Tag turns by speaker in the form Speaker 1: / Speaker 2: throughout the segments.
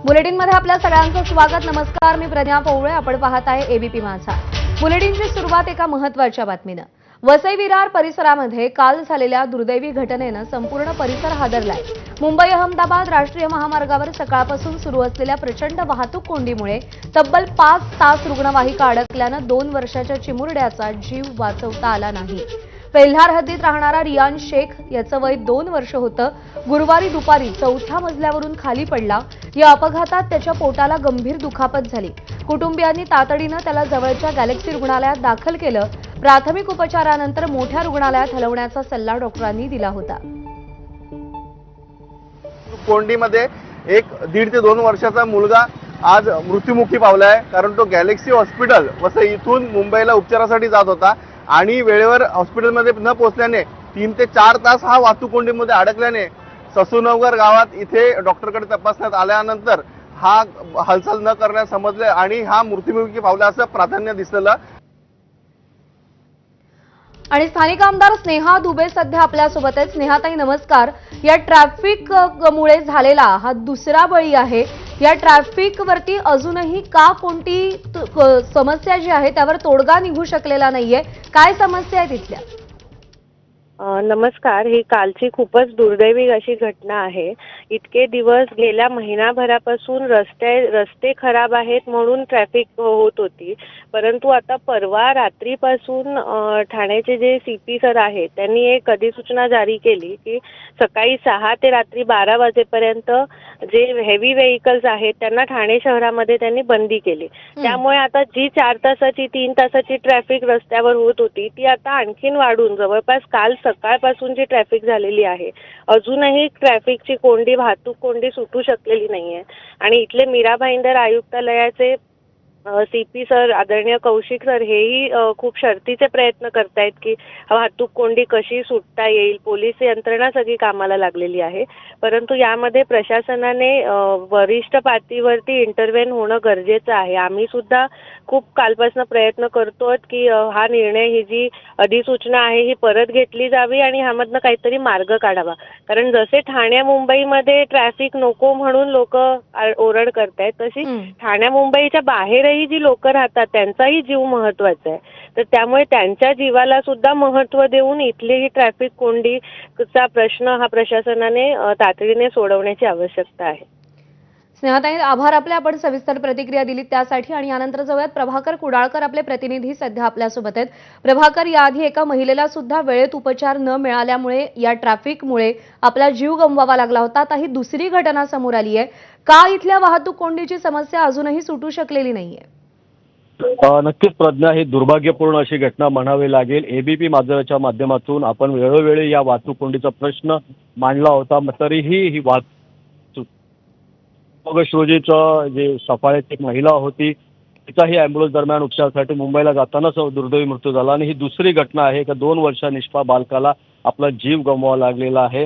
Speaker 1: बुलेटिनमध्ये आपल्या सगळ्यांचं स्वागत। नमस्कार, मी प्रज्ञा पौळे। आपण पाहत आहे एबीपी माझा। बुलेटिनची सुरुवात एका महत्त्वाच्या बातमीने। वसई विरार परिसरामध्ये काल झालेल्या दुर्दैवी घटनेने संपूर्ण परिसर हादरलाय। मुंबई अहमदाबाद राष्ट्रीय महामार्गावर सकाळपासून सुरू असलेल्या प्रचंड वाहतूक कोंडीमुळे तब्बल 5 तास रुग्णवाहिका अडकल्याने 2 वर्षाच्या चिमुरड्याचा जीव वाचवता आला नाही। पेल्हार हद्दीत राहणारा रियान शेख याचं वय 2 वर्ष होतं। गुरुवारी दुपारी 4थ्या मजल्यावरून खाली पडला। या अपघातात त्याच्या पोटाला गंभीर दुखापत झाली। कुटुंबियांनी तातडीने त्याला जवळच्या गॅलेक्सी रुग्णालयात दाखल केलं। प्राथमिक उपचारानंतर मोठ्या रुग्णालयात हलवण्याचा सल्ला डॉक्टरांनी दिला होता।
Speaker 2: कोंडीमध्ये एक 1.5 ते 2 वर्षाचा मुलगा आज मृत्युमुखी पावलाय, कारण तो गॅलेक्सी हॉस्पिटल वसई इथून मुंबईला उपचारासाठी जात होता आणि वेळेवर हॉस्पिटलमध्ये न पोहोचल्याने 3 ते 4 तास हा वाहतूक कोंडीमध्ये अडकल्याने ससूनगर गावात इथे डॉक्टरकडे तपासण्यात आल्यानंतर हा हालचाल न करण्यास समजले आणि हा मृत्युमुखी पावला असं प्राधान्य दिसलेलं।
Speaker 1: आणि स्थानिक आमदार स्नेहा दुबे सध्या आपल्या सोबत आहेत। स्नेहाताई नमस्कार। या ट्रॅफिक मुळे झालेला हा दुसरा बळी आहे। या ट्रॅफिक वरती अजूनही का कोणती समस्या जी आहे त्यावर तोडगा निघू शकलेला नाहीये? काय समस्या आहे तिथल्या?
Speaker 3: नमस्कार। ही कालची खूपच दुर्दैवी अशी घटना आहे। इतके दिवस गेल्या महिनाभरापासून रस्ते खराब आहेत म्हणून ट्रॅफिक होत होती, परंतु आता परवा रात्रीपासून ठाण्याचे जे सीपी सर आहेत त्यांनी एक अधिसूचना जारी केली की सकाळी 6 ते रात्री 12 वाजेपर्यंत जे हेवी व्हेइकल्स आहेत त्यांना ठाणे शहरामध्ये त्यांनी बंदी केली। त्यामुळे आता जी 4 तासाची 3 तासाची ट्रॅफिक रस्त्यावर होत होती ती आता आणखीन वाढून जवळपास काल सकाळपासून जी ट्रॅफिक झालेली आहे अजूनही ट्रॅफिकची कोंडी वाहतूक कोंडी सुटू शकलेली नाहीये। आणि इथले मीरा भाईंदर आयुक्तालयाचे सीपी सर आदरणीय कौशिक सर हेही खूप शर्तीचे प्रयत्न करतायत की वाहतूक कोंडी कशी सुटता येईल। पोलीस यंत्रणा सगळी कामाला लागलेली आहे, परंतु यामध्ये प्रशासनाने वरिष्ठ पातळीवरती इंटरव्हेन होणं गरजेचं आहे। आम्ही सुद्धा खूप कालपासून प्रयत्न करतोय की हा निर्णय ही जी अधिसूचना आहे ही परत घेतली जावी आणि ह्यामधनं काहीतरी मार्ग काढावा। कारण जसे ठाण्या मुंबईमध्ये ट्रॅफिक नको म्हणून लोक ओरड करतायत, तशी ठाण्या मुंबईच्या बाहेरही जी लोक राहतात त्यांचाही जीव महत्वाचा आहे। तर त्यामुळे त्यांच्या जीवाला सुद्धा महत्त्व देऊन इथली ही ट्रॅफिक कोंडीचा प्रश्न हा प्रशासनाने तातडीने सोडवण्याची आवश्यकता आहे।
Speaker 1: स्नेहाताई आभार आपले। आपण सविस्तर प्रतिक्रिया दिली त्यासाठी। आणि यानंतर जाऊयात प्रभाकर कुडाळकर आपले प्रतिनिधी सध्या आपल्या सोबत आहेत। प्रभाकर, याआधी एका महिलेला सुद्धा वेळेत उपचार न मिळाल्यामुळे या ट्रॅफिकमुळे आपला जीव गमवावा लागला होता। आता ही दुसरी घटना समोर आली आहे। का इथल्या वाहतूक कोंडीची समस्या अजूनही सुटू शकलेली नाहीये?
Speaker 4: नक्कीच प्रज्ञा, ही दुर्भाग्यपूर्ण अशी घटना म्हणावी लागेल। एबीपी माझाच्या माध्यमातून आपण वेळोवेळी या वाहतूक कोंडीचा प्रश्न मांडला होता, तरीही ही वाहतूक ऑगस्ट रोजीचं जे सफाळ्यात एक महिला होती तिचाही अँब्युलन्स दरम्यान उपचारासाठी मुंबईला जातानाच दुर्दैवी मृत्यू झाला आणि ही दुसरी घटना आहे का 2 वर्षा निष्पा बालकाला आपला जीव गमवावा लागलेला आहे।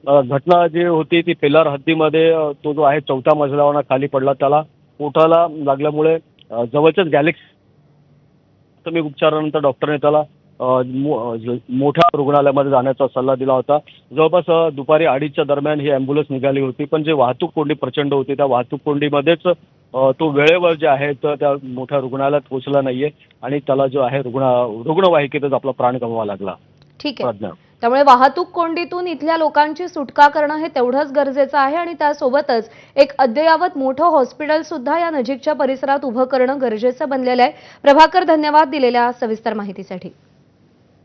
Speaker 4: घटना जी होती ती पेल्हार हद्दीमध्ये तो जो आहे 4थ्या मजल्यावरून खाली पडला, त्याला पोटाला लागल्यामुळे जवळच्याच गॅलेक्सी प्राथमिक उपचारानंतर डॉक्टरने त्याला मोठ्या रुग्णालयामध्ये जाण्याचा सल्ला दिला होता। जवळपास दुपारी 2:30च्या दरम्यान ही अँब्युलन्स निघाली होती, पण जे वाहतूक कोंडी प्रचंड होती त्या वाहतूक कोंडीमध्येच तो वेळेवर जे आहे तर त्या मोठ्या रुग्णालयात पोहोचला नाहीये आणि त्याला जो आहे रुग्णवाहिकेतच आपला प्राण गमवावा लागला।
Speaker 1: ठीक आहे, त्यामुळे वाहतूक कोंडीतून इथल्या लोकांची सुटका करणं हे तेवढंच गरजेचं आहे आणि त्यासोबतच एक अद्ययावत मोठं हॉस्पिटल सुद्धा या नजीकच्या परिसरात उभं करणं गरजेचं बनलेलं आहे। प्रभाकर, धन्यवाद दिलेल्या सविस्तर माहितीसाठी।